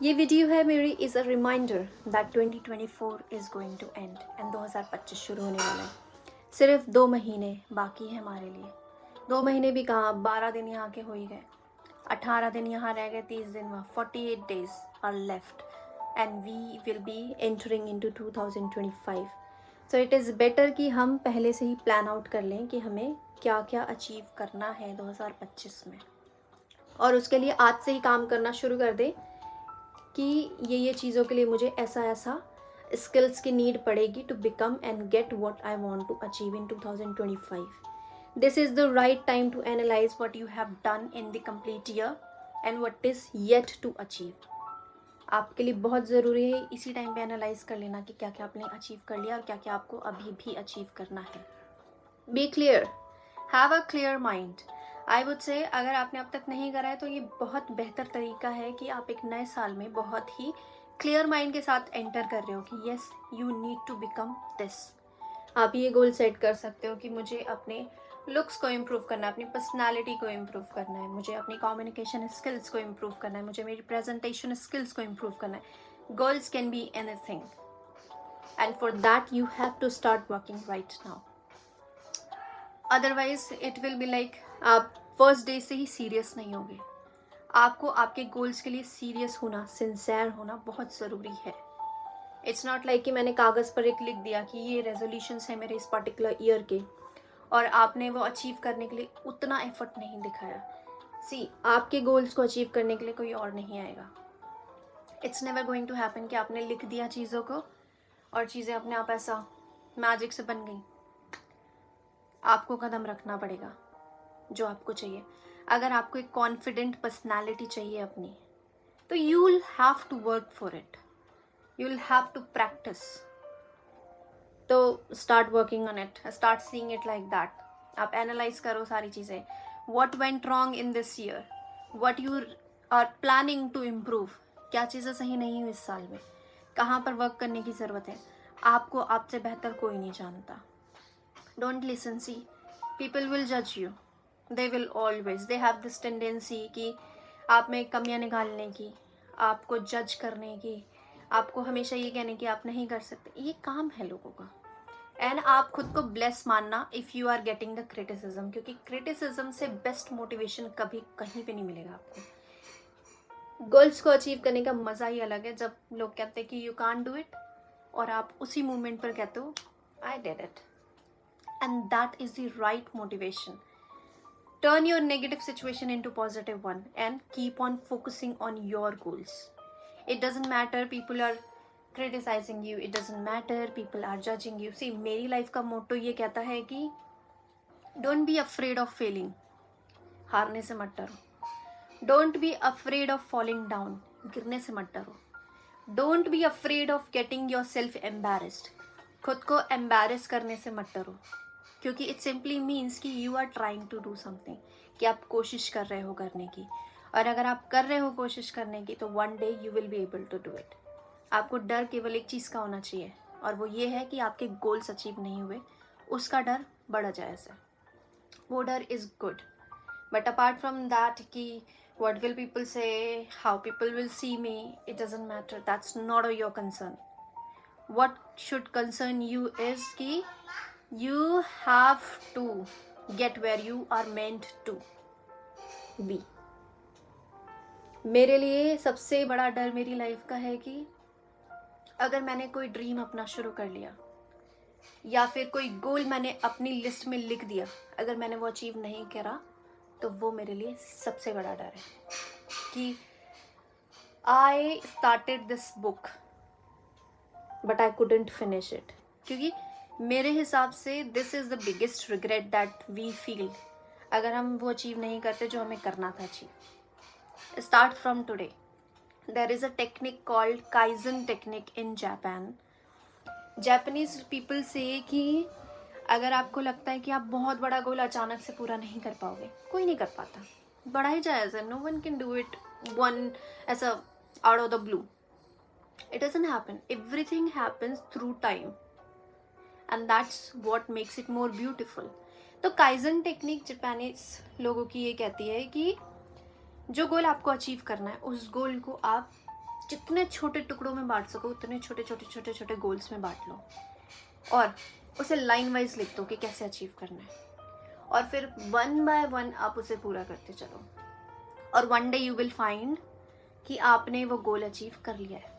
ये वीडियो है मेरी is a reminder that 2024 is going to end and 2025 शुरू होने वाला है। सिर्फ 2 महीने बाकी है हमारे लिए। 2 महीने भी कहाँ, 12 दिन यहाँ के हो ही गए, 18 दिन यहाँ रह गए, 30 दिन वहाँ, 48 days are left and we will be entering into 2025। So it is better कि हम पहले से ही प्लान आउट कर लें कि हमें क्या क्या अचीव करना है 2025 में, और उसके लिए आज से ही काम करना शुरू कर दें कि ये चीज़ों के लिए मुझे ऐसा ऐसा स्किल्स की नीड पड़ेगी to become and get what I want to achieve in 2025. This is the right time to analyse what you have done in the complete year and what is yet to achieve. आपके लिए बहुत ज़रूरी है इसी time पे analyse कर लेना कि क्या क्या आपने अचीव कर लिया और क्या क्या आपको अभी भी अचीव करना है. Be clear, have a clear mind. I would say अगर आपने अब तक नहीं करा है तो ये बहुत बेहतर तरीका है कि आप एक नए साल में बहुत ही क्लियर माइंड के साथ एंटर कर रहे हो कि yes you need to become this. आप ये गोल सेट कर सकते हो कि मुझे अपने लुक्स को इम्प्रूव करना है, अपनी पर्सनालिटी को इम्प्रूव करना है, मुझे अपनी कम्युनिकेशन स्किल्स को इम्प्रूव करना है, मुझे मेरी प्रेजेंटेशन स्किल्स को इम्प्रूव करना है. Goals can be anything and for that you have to start working right now. Otherwise it will be like आप फर्स्ट डे से ही सीरियस नहीं होगे. आपको आपके गोल्स के लिए सीरियस होना, सिंसेयर होना बहुत ज़रूरी है. इट्स नॉट लाइक कि मैंने कागज़ पर एक लिख दिया कि ये रेजोल्यूशंस हैं मेरे इस पर्टिकुलर ईयर के और आपने वो अचीव करने के लिए उतना एफर्ट नहीं दिखाया. सी, आपके गोल्स को अचीव करने के लिए कोई और नहीं आएगा. It's never going to happen कि आपने लिख दिया चीज़ों को और चीज़ें अपने आप ऐसा मैजिक से बन गई. आपको कदम रखना पड़ेगा जो आपको चाहिए. अगर आपको एक कॉन्फिडेंट पर्सनालिटी चाहिए अपनी, तो you will have to work for it, you will have to practise. तो start working on it, start seeing it like that. आप एनालाइज करो सारी चीज़ें. What went wrong in this year, what you are planning to improve. क्या चीज़ें सही नहीं हुई इस साल में, कहाँ पर वर्क करने की ज़रूरत है. आपको आपसे बेहतर कोई नहीं जानता. Don't listen. See, people will जज you. They will always, they have this tendency कि आप में कमियां निकालने की, आपको जज करने की, आपको हमेशा ये कहने की आप नहीं कर सकते. ये काम है लोगों का. एंड आप खुद को ब्लेस मानना if you are getting the criticism, क्योंकि क्रिटिसिज्म से बेस्ट मोटिवेशन कभी कहीं पे नहीं मिलेगा आपको. गोल्स को अचीव करने का मज़ा ही अलग है जब लोग कहते हैं कि यू कांट डू इट और आप उसी मोमेंट पर कहते हो I did it. And that is the right motivation. Turn your negative situation into positive one and keep on focusing on your goals. It doesn't matter people are criticizing you, it doesn't matter people are judging you. See, मेरी life का मोटो ये कहता है कि don't be afraid of failing. हारने से मत डरो. Don't be afraid of falling down. गिरने से मत डरो. Don't be afraid of getting yourself embarrassed. खुद को embarrass करने से मत डरो, क्योंकि इट सिंपली मीन्स कि you are trying to do something, कि आप कोशिश कर रहे हो करने की. और अगर आप कर रहे हो कोशिश करने की तो one day you will be able to do it. आपको डर केवल एक चीज़ का होना चाहिए और वो ये है कि आपके गोल्स अचीव नहीं हुए, उसका डर बढ़ जाए ऐसे. वो डर is good, but apart from that कि what will people say, how people will see me, it doesn't matter. That's not your concern. What should concern you is कि you have to get where you are meant to be. मेरे लिए सबसे बड़ा डर मेरी life का है कि अगर मैंने कोई ड्रीम अपना शुरू कर लिया या फिर कोई गोल मैंने अपनी लिस्ट में लिख दिया, अगर मैंने वो अचीव नहीं करा तो वो मेरे लिए सबसे बड़ा डर है. कि I started this book but I couldn't finish it. क्योंकि मेरे हिसाब से this is the biggest regret that we feel अगर हम वो अचीव नहीं करते जो हमें करना था achieve. Start from today. There is a technique called kaizen technique in Japan. Japanese people say कि अगर आपको लगता है कि आप बहुत बड़ा गोल अचानक से पूरा नहीं कर पाओगे, कोई नहीं कर पाता, बड़ा ही जायज़ है. No one can do it one ऐसा out of the blue. It doesn't happen. Everything happens through time. And that's what makes it more beautiful. तो काइजन टेक्निक जापानीज लोगों की ये कहती है कि जो गोल आपको अचीव करना है उस गोल को आप जितने छोटे टुकड़ों में बांट सको उतने छोटे छोटे छोटे छोटे गोल्स में बांट लो और उसे लाइन वाइज लिख दो कि कैसे अचीव करना है, और फिर 1 बाय 1 आप उसे पूरा करते चलो, और one day you will find कि आपने वो गोल अचीव कर लिया है.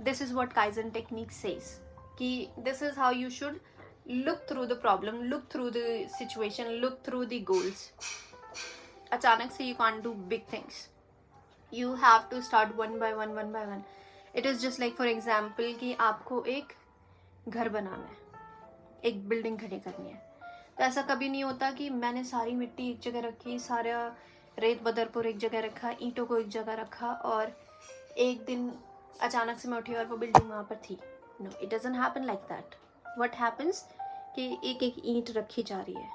This is what kaizen technique says कि this is how you should look through the problem, look through the situation, look through the goals. अचानक से you can't do big things. You have to start one by one, one by one. It is just like for example कि आपको एक घर बनाना है, एक building खड़ी करनी है. तो ऐसा कभी नहीं होता कि मैंने सारी मिट्टी एक जगह रखी, सारा रेत बदरपुर एक जगह रखा, ईंटों को एक जगह रखा और एक दिन अचानक से मैं उठी और वो बिल्डिंग वहाँ पर थी. No, it doesn't happen like that. What happens कि एक एक ईंट रखी जा रही है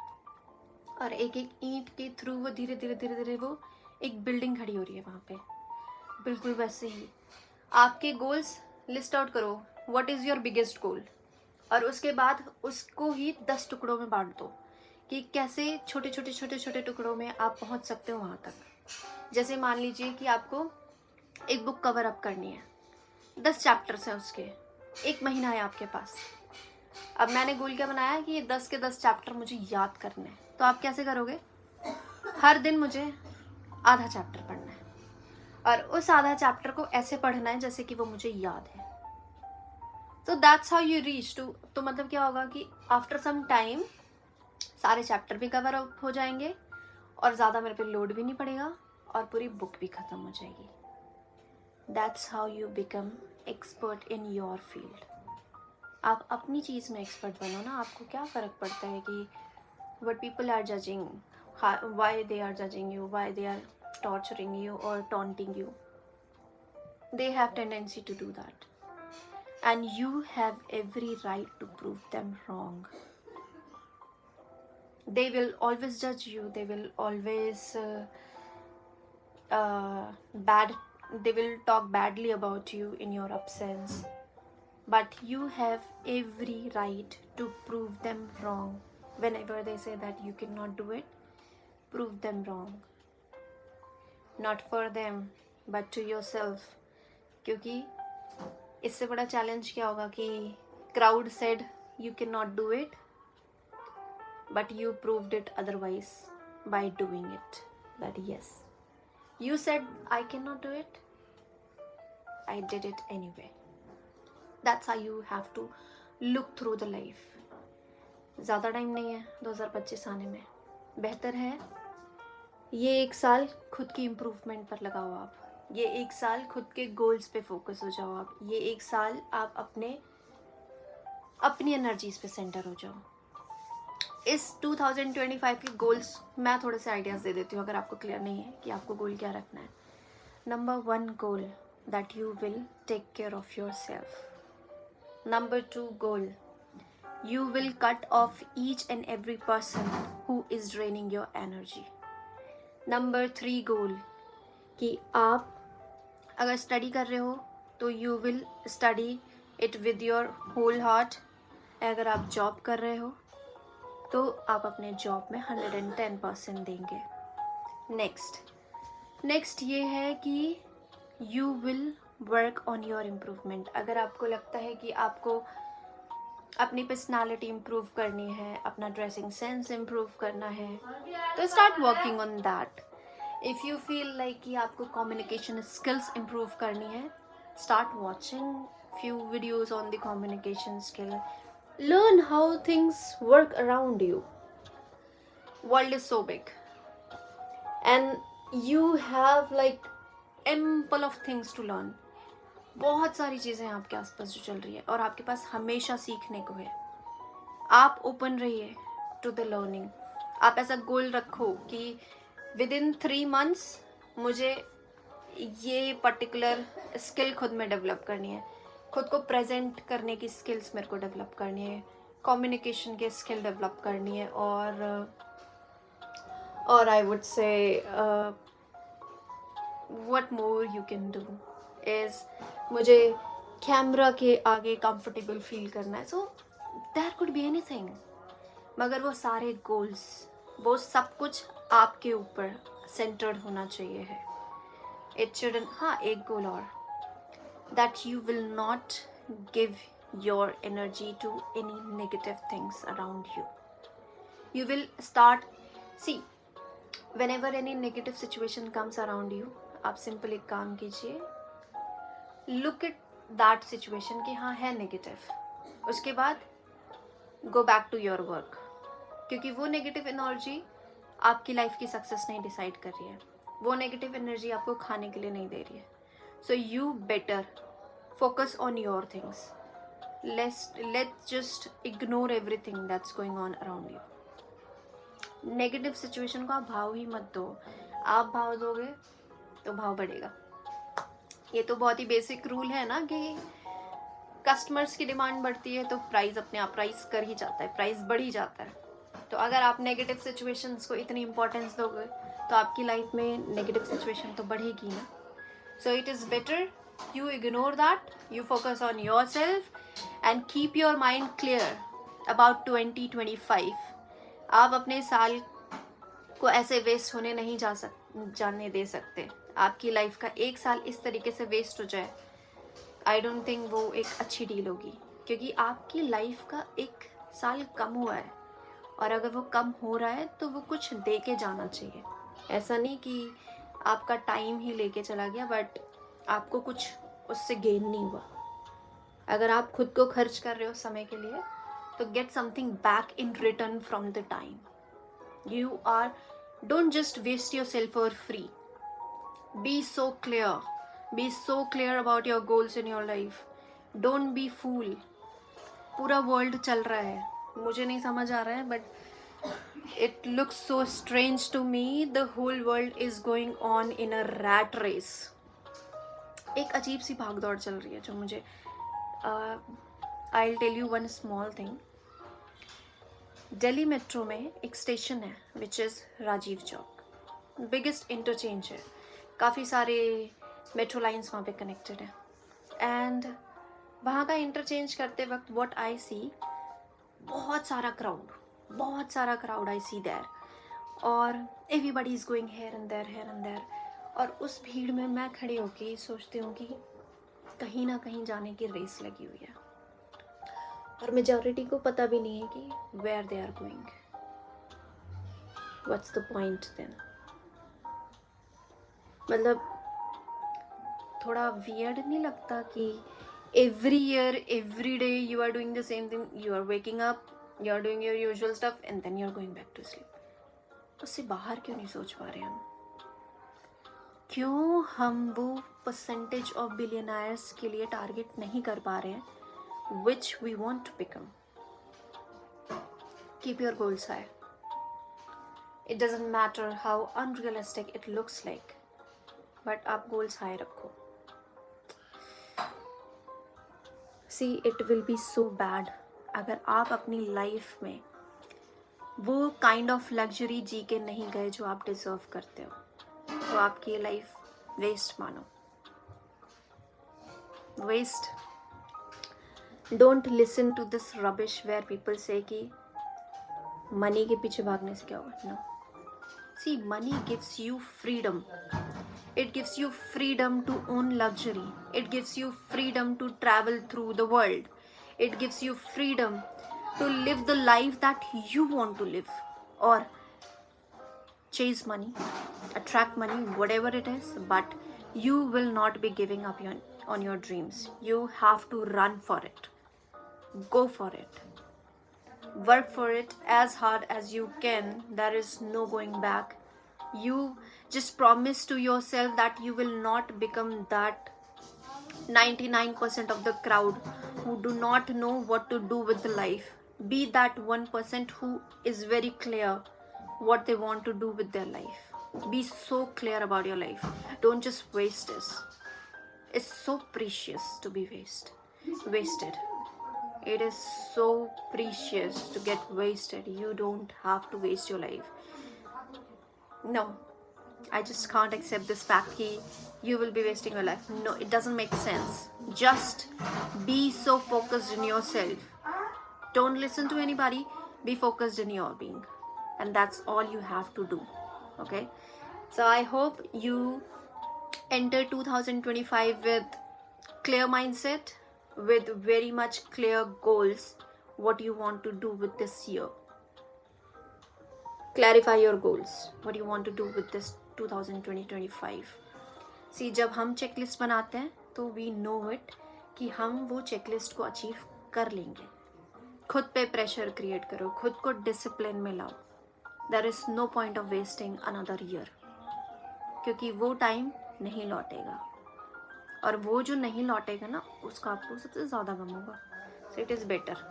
और एक एक ईंट के थ्रू वो धीरे धीरे धीरे धीरे वो एक बिल्डिंग खड़ी हो रही है वहाँ पे. बिल्कुल वैसे ही आपके गोल्स लिस्ट आउट करो. व्हाट इज़ योर बिगेस्ट गोल, और उसके बाद उसको ही 10 टुकड़ों में बांट दो कि कैसे छोटे छोटे छोटे छोटे टुकड़ों में आप पहुँच सकते हो वहाँ तक. जैसे मान लीजिए कि आपको एक बुक कवर अप करनी है, 10 चैप्टर्स हैं उसके, 1 महीना है आपके पास. अब मैंने गोल क्या बनाया कि ये 10 के 10 चैप्टर मुझे याद करने हैं. तो आप कैसे करोगे? हर दिन मुझे आधा चैप्टर पढ़ना है और उस आधा चैप्टर को ऐसे पढ़ना है जैसे कि वो मुझे याद है. तो that's how you reach to. तो मतलब क्या होगा कि आफ्टर सम टाइम सारे चैप्टर भी कवर अप हो जाएंगे और ज़्यादा मेरे पे लोड भी नहीं पड़ेगा और पूरी बुक भी ख़त्म हो जाएगी. That's how you become expert in your field. आप अपनी चीज़ में एक्सपर्ट बनो ना. आपको क्या फ़र्क पड़ता है कि what people are judging, why they are judging you, why they are torturing you or taunting you. They have tendency to do that, and you have every right to prove them wrong. They will always judge you. They will always they will talk badly about you in your absence, but you have every right to prove them wrong. Whenever they say that you cannot do it, prove them wrong. Not for them, but to yourself. क्योंकि इससे बड़ा challenge क्या होगा कि crowd said you cannot do it, but you proved it otherwise by doing it. That yes, you said I cannot do it, I did it anyway. That's how you have to look through the life. ज़्यादा time नहीं है 2025 आने में. बेहतर है ये 1 साल खुद की इम्प्रूवमेंट पर लगाओ आप. ये 1 साल खुद के गोल्स पे फोकस हो जाओ आप. ये 1 साल आप अपनी एनर्जीज पे सेंटर हो जाओ. इस 2025 के गोल्स मैं थोड़े से आइडियाज़ दे देती हूँ अगर आपको क्लियर नहीं है कि आपको गोल क्या रखना है. Number 1 goal, that you will take care of your self. Number 2 goal, you will cut off each and every person who is draining your energy. Number 3 goal कि आप अगर स्टडी कर रहे हो तो you will study it with your whole heart. अगर आप job कर रहे हो तो आप अपने जॉब में 110% देंगे. नेक्स्ट ये है कि you will work on your improvement. अगर आपको लगता है कि आपको अपनी पर्सनालिटी इम्प्रूव करनी है, अपना ड्रेसिंग सेंस इम्प्रूव करना है, तो start working on that. If you feel like कि आपको कम्युनिकेशन स्किल्स इम्प्रूव करनी है, start watching few videos on the communication skill. Learn how things work around you. World is so big and you have like ample of things to learn. बहुत सारी चीज़ें हैं आपके आसपास जो चल रही है और आपके पास हमेशा सीखने को है. आप ओपन रहिए टू द लर्निंग. आप ऐसा गोल रखो कि विद इन 3 months मुझे ये पर्टिकुलर स्किल खुद में डेवलप करनी है. खुद को प्रेजेंट करने की स्किल्स मेरे को डेवलप करनी है, कम्युनिकेशन के स्किल डेवलप करनी है, और I would say what more you can do is मुझे कैमरा के आगे कंफर्टेबल फील करना है. So there could be anything, मगर वो सारे गोल्स, वो सब कुछ आपके ऊपर सेंटर्ड होना चाहिए है. It shouldn't, हाँ एक गोल और, that you will not give your energy to any negative things around you. You will start, see, whenever any negative situation comes around you, आप सिंपल एक काम कीजिए, look at that situation कि हाँ है negative, उसके बाद go back to your work, क्योंकि वो नेगेटिव एनर्जी आपकी लाइफ की सक्सेस नहीं डिसाइड कर रही है, वो नेगेटिव एनर्जी आपको खाने के लिए नहीं दे रही है. So you better focus on your things. Let's just ignore everything that's going on around you. Negative situation को आप भाव ही मत दो. आप भाव दोगे तो भाव बढ़ेगा. ये तो बहुत ही बेसिक रूल है ना कि कस्टमर्स की डिमांड बढ़ती है तो प्राइस अपने आप प्राइस कर ही जाता है, प्राइस बढ़ ही जाता है. तो अगर आप नेगेटिव सिचुएशंस को इतनी इंपॉर्टेंस दोगे तो आपकी लाइफ में नेगेटिव सिचुएशन तो बढ़ेगी ना. सो it is better you ignore that, you focus on yourself and keep your mind clear about 2025. आप अपने साल को ऐसे वेस्ट होने नहीं जाने दे सकते. आपकी लाइफ का एक साल इस तरीके से वेस्ट हो जाए, आई डोंट थिंक वो एक अच्छी डील होगी, क्योंकि आपकी लाइफ का एक साल कम हुआ है और अगर वो कम हो रहा है तो वो कुछ दे के जाना चाहिए. ऐसा नहीं कि आपका टाइम ही लेके चला गया बट आपको कुछ उससे गेन नहीं हुआ. अगर आप खुद को खर्च कर रहे हो समय के लिए तो get something back in return from the time. You are, don't just waste yourself for free. Be so clear about your goals in your life. Don't be fool. पूरा वर्ल्ड चल रहा है, मुझे नहीं समझ आ रहा है but it looks so strange to me. The whole world is going on in a rat race. एक अजीब सी भागदौड़ चल रही है जो मुझे I'll tell you one small thing. Delhi metro में एक स्टेशन है which is Rajiv Chowk. Biggest interchange है, काफ़ी सारे मेट्रो लाइन्स वहाँ पे कनेक्टेड है. एंड वहाँ का इंटरचेंज करते वक्त what I see, बहुत सारा क्राउड आई सी देयर और everybody is going here and there. और उस भीड़ में मैं खड़ी होके सोचती हूँ कि कहीं ना कहीं जाने की रेस लगी हुई है और मेजॉरिटी को पता भी नहीं है कि where they are going. What's the point then. मतलब थोड़ा वियर्ड नहीं लगता कि every year every day you are doing the same thing. You are waking up, you are doing your usual stuff and then you are going back to sleep. उससे बाहर क्यों नहीं सोच पा रहे हम? क्यों हम वो परसेंटेज ऑफ बिलियनर्स के लिए टारगेट नहीं कर पा रहे हैं which we want to become? Keep your goals high. It doesn't matter how unrealistic it looks like, but आप goals high रखो. See, it will be so bad अगर आप अपनी लाइफ में वो काइंड ऑफ लग्जरी जी के नहीं गए जो आप डिजर्व करते हो, तो आपकी लाइफ वेस्ट मानो. Waste. Don't listen to this rubbish where people say कि मनी के पीछे भागने से क्या होगा. No. See, money gives you freedom. It gives you freedom to own luxury. It gives you freedom to travel through the world. It gives you freedom to live the life that you want to live, or chase money, attract money, whatever it is, but you will not be giving up on your dreams. You have to run for it. Go for it. Work for it as hard as you can. There is no going back. You just promise to yourself that you will not become that 99% of the crowd who do not know what to do with the life. Be that 1% who is very clear what they want to do with their life. Be so clear about your life. Don't just waste it. It's so precious to be wasted. It is so precious to get wasted. You don't have to waste your life. No, I just can't accept this fact that you will be wasting your life. No, it doesn't make sense. Just be so focused in yourself. Don't listen to anybody. Be focused in your being. And that's all you have to do. Okay? So I hope you enter 2025 with clear mindset, with very much clear goals, what you want to do with this year. Clarify your goals, what you want to do with this 2025. See, जब हम checklist बनाते हैं तो we know it कि हम वो checklist को achieve कर लेंगे. खुद पे प्रेशर क्रिएट करो, खुद को डिसिप्लिन में लाओ. There is no point of wasting another year, क्योंकि वो टाइम नहीं लौटेगा, और वो जो नहीं लौटेगा ना, उसका आपको सबसे ज़्यादा गम होगा. सो it is better.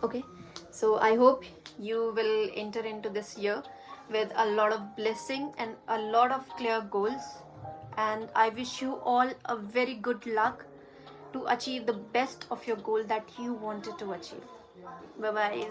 Okay, so I hope you will enter into this year with a lot of blessing and a lot of clear goals, and I wish you all a very good luck to achieve the best of your goal that you wanted to achieve. Bye bye.